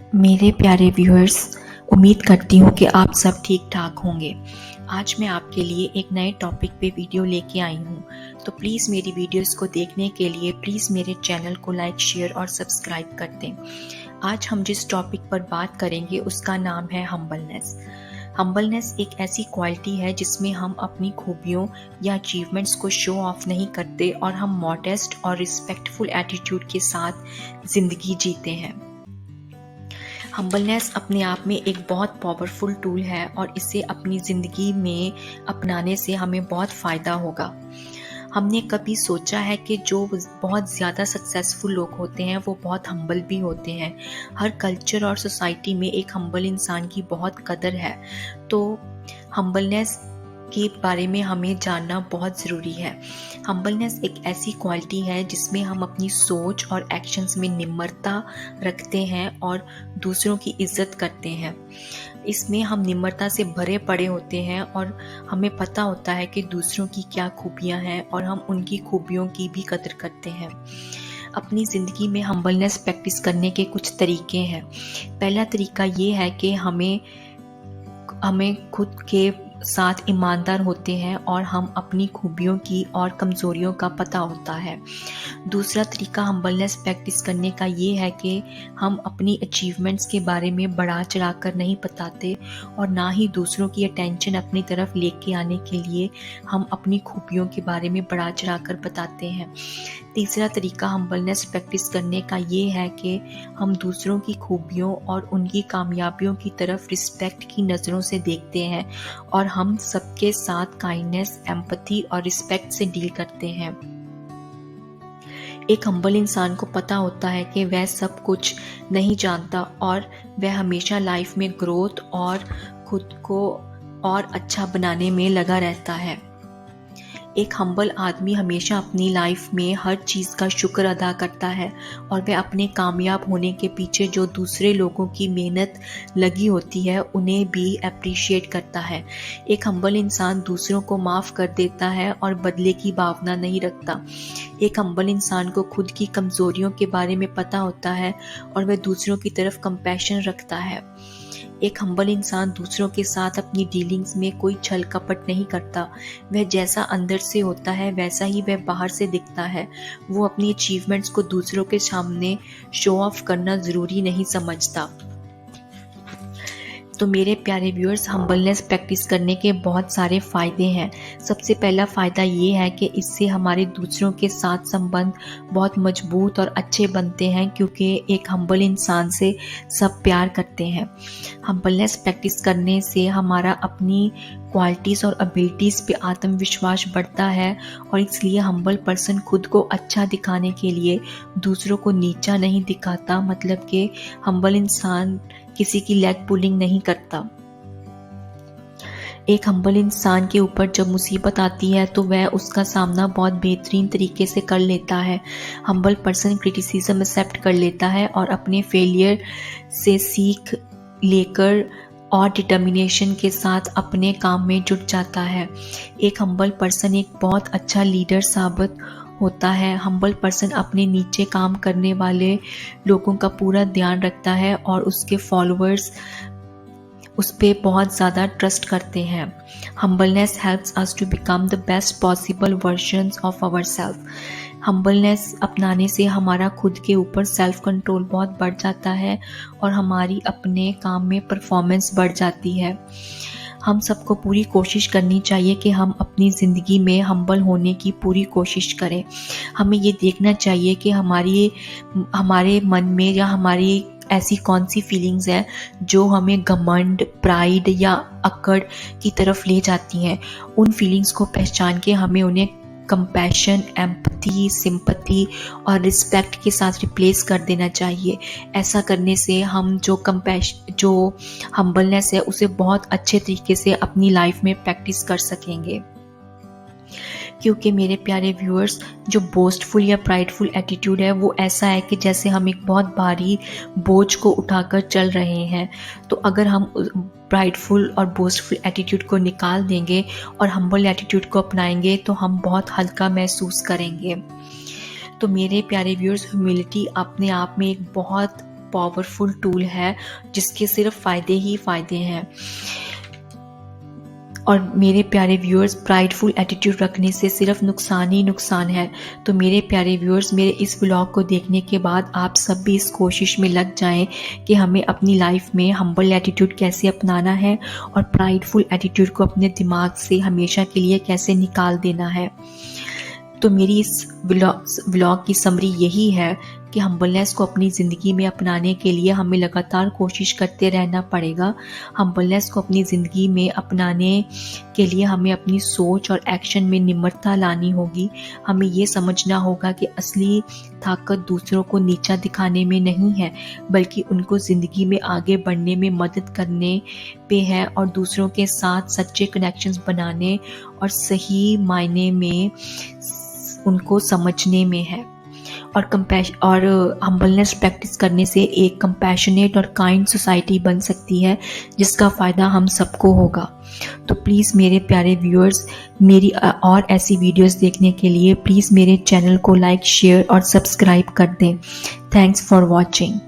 मेरे प्यारे व्यूअर्स, उम्मीद करती हूँ कि आप सब ठीक ठाक होंगे। आज मैं आपके लिए एक नए टॉपिक पे वीडियो लेके आई हूँ, तो प्लीज़ मेरी वीडियोस को देखने के लिए प्लीज़ मेरे चैनल को लाइक, शेयर और सब्सक्राइब कर दें। आज हम जिस टॉपिक पर बात करेंगे उसका नाम है हम्बलनेस। हम्बलनेस एक ऐसी क्वालिटी है जिसमें हम अपनी खूबियों या अचीवमेंट्स को शो ऑफ नहीं करते और हम मॉडेस्ट और रिस्पेक्टफुल एटीट्यूड के साथ ज़िंदगी जीते हैं। हम्बलनेस अपने आप में एक बहुत पावरफुल टूल है और इसे अपनी ज़िंदगी में अपनाने से हमें बहुत फ़ायदा होगा। हमने कभी सोचा है कि जो बहुत ज़्यादा सक्सेसफुल लोग होते हैं वो बहुत हम्बल भी होते हैं। हर कल्चर और सोसाइटी में एक हम्बल इंसान की बहुत कदर है। तो हम्बलनेस के बारे में हमें जानना बहुत ज़रूरी है। हम्बलनेस एक ऐसी क्वालिटी है जिसमें हम अपनी सोच और एक्शंस में निम्रता रखते हैं और दूसरों की इज्जत करते हैं। इसमें हम निम्रता से भरे पड़े होते हैं और हमें पता होता है कि दूसरों की क्या खूबियां हैं और हम उनकी खूबियों की भी कदर करते हैं। अपनी ज़िंदगी में हम्बलनेस प्रैक्टिस करने के कुछ तरीके हैं। पहला तरीका ये है कि हमें खुद के साथ ईमानदार होते हैं और हम अपनी खूबियों की और कमज़ोरियों का पता होता है। दूसरा तरीका हम्बलनेस प्रैक्टिस करने का ये है कि हम अपनी अचीवमेंट्स के बारे में बढ़ा चढ़ा कर नहीं बताते और ना ही दूसरों की अटेंशन अपनी तरफ लेके आने के लिए हम अपनी खूबियों के बारे में बढ़ा चढ़ा कर बताते हैं। तीसरा तरीका हम्बलनेस प्रैक्टिस करने का ये है कि हम दूसरों की खूबियों और उनकी कामयाबियों की तरफ रिस्पेक्ट की नज़रों से देखते हैं और हम सबके साथ काइंडनेस, एम्पैथी और रिस्पेक्ट से डील करते हैं। एक हम्बल इंसान को पता होता है कि वह सब कुछ नहीं जानता और वह हमेशा लाइफ में ग्रोथ और खुद को और अच्छा बनाने में लगा रहता है। एक हम्बल आदमी हमेशा अपनी लाइफ में हर चीज़ का शुक्र अदा करता है और वह अपने कामयाब होने के पीछे जो दूसरे लोगों की मेहनत लगी होती है उन्हें भी अप्रिशिएट करता है। एक हम्बल इंसान दूसरों को माफ़ कर देता है और बदले की भावना नहीं रखता। एक हम्बल इंसान को खुद की कमज़ोरियों के बारे में पता होता है और वह दूसरों की तरफ कंपैशन रखता है। एक हम्बल इंसान दूसरों के साथ अपनी डीलिंग्स में कोई छल कपट नहीं करता। वह जैसा अंदर से होता है वैसा ही वह बाहर से दिखता है। वो अपनी अचीवमेंट्स को दूसरों के सामने शो ऑफ करना ज़रूरी नहीं समझता। तो मेरे प्यारे व्यूअर्स, हम्बलनेस प्रैक्टिस करने के बहुत सारे फ़ायदे हैं। सबसे पहला फ़ायदा ये है कि इससे हमारे दूसरों के साथ संबंध बहुत मजबूत और अच्छे बनते हैं क्योंकि एक हम्बल इंसान से सब प्यार करते हैं। हम्बलनेस प्रैक्टिस करने से हमारा अपनी क्वालिटीज़ और एबिलिटीज़ पे आत्मविश्वास बढ़ता है और इसलिए हम्बल पर्सन खुद को अच्छा दिखाने के लिए दूसरों को नीचा नहीं दिखाता। मतलब कि हम्बल इंसान किसी की लेग पुलिंग नहीं करता। एक हम्बल इंसान के ऊपर जब मुसीबत आती है तो वह उसका सामना बहुत बेहतरीन तरीके से कर लेता है। हम्बल पर्सन क्रिटिसिज्म एक्सेप्ट कर लेता है और अपने फेलियर से सीख लेकर और डिटर्मिनेशन के साथ अपने काम में जुट जाता है। एक हम्बल पर्सन एक बहुत अच्छा लीडर साबित होता है। हम्बल पर्सन अपने नीचे काम करने वाले लोगों का पूरा ध्यान रखता है और उसके फॉलोअर्स उस पर बहुत ज़्यादा ट्रस्ट करते हैं। Humbleness helps us to become the best possible versions of our self. Humbleness अपनाने से हमारा खुद के ऊपर सेल्फ कंट्रोल बहुत बढ़ जाता है और हमारी अपने काम में परफॉर्मेंस बढ़ जाती है। हम सबको पूरी कोशिश करनी चाहिए कि हम अपनी ज़िंदगी में हम्बल होने की पूरी कोशिश करें। हमें ये देखना चाहिए कि हमारे मन में या हमारी ऐसी कौन सी फीलिंग्स हैं जो हमें घमंड, प्राइड या अक्कड़ की तरफ ले जाती हैं। उन फीलिंग्स को पहचान के हमें उन्हें कंपैशन, एम्पैथी, सिंपैथी और रिस्पेक्ट के साथ रिप्लेस कर देना चाहिए। ऐसा करने से हम जो हम्बलनेस है उसे बहुत अच्छे तरीके से अपनी लाइफ में प्रैक्टिस कर सकेंगे। क्योंकि मेरे प्यारे व्यूअर्स, जो बोस्टफुल या प्राइडफुल एटीट्यूड है वो ऐसा है कि जैसे हम एक बहुत भारी बोझ को उठाकर चल रहे हैं। तो अगर हम प्राइडफुल और बोस्टफुल एटीट्यूड को निकाल देंगे और हम्बल एटीट्यूड को अपनाएंगे तो हम बहुत हल्का महसूस करेंगे। तो मेरे प्यारे व्यूअर्स, ह्यूमिलिटी अपने आप में एक बहुत पावरफुल टूल है जिसके सिर्फ फ़ायदे ही फ़ायदे हैं। और मेरे प्यारे व्यूअर्स, प्राइडफुल एटीट्यूड रखने से सिर्फ नुकसान ही नुकसान है। तो मेरे प्यारे व्यूअर्स, मेरे इस व्लॉग को देखने के बाद आप सब भी इस कोशिश में लग जाएं कि हमें अपनी लाइफ में हम्बल एटीट्यूड कैसे अपनाना है और प्राइडफुल एटीट्यूड को अपने दिमाग से हमेशा के लिए कैसे निकाल देना है। तो मेरी इस व्लॉग की समरी यही है कि हम्बलनेस को अपनी ज़िंदगी में अपनाने के लिए हमें लगातार कोशिश करते रहना पड़ेगा। हम्बलनेस को अपनी ज़िंदगी में अपनाने के लिए हमें अपनी सोच और एक्शन में निम्रता लानी होगी। हमें ये समझना होगा कि असली ताकत दूसरों को नीचा दिखाने में नहीं है, बल्कि उनको ज़िंदगी में आगे बढ़ने में मदद करने पे है और दूसरों के साथ सच्चे कनेक्शंस बनाने और सही मायने में उनको समझने में है। और हम्बलनेस प्रैक्टिस करने से एक कंपैशनेट और काइंड सोसाइटी बन सकती है जिसका फ़ायदा हम सबको होगा। तो प्लीज़ मेरे प्यारे व्यूअर्स, मेरी और ऐसी वीडियोस देखने के लिए प्लीज़ मेरे चैनल को लाइक, शेयर और सब्सक्राइब कर दें। Thanks for watching.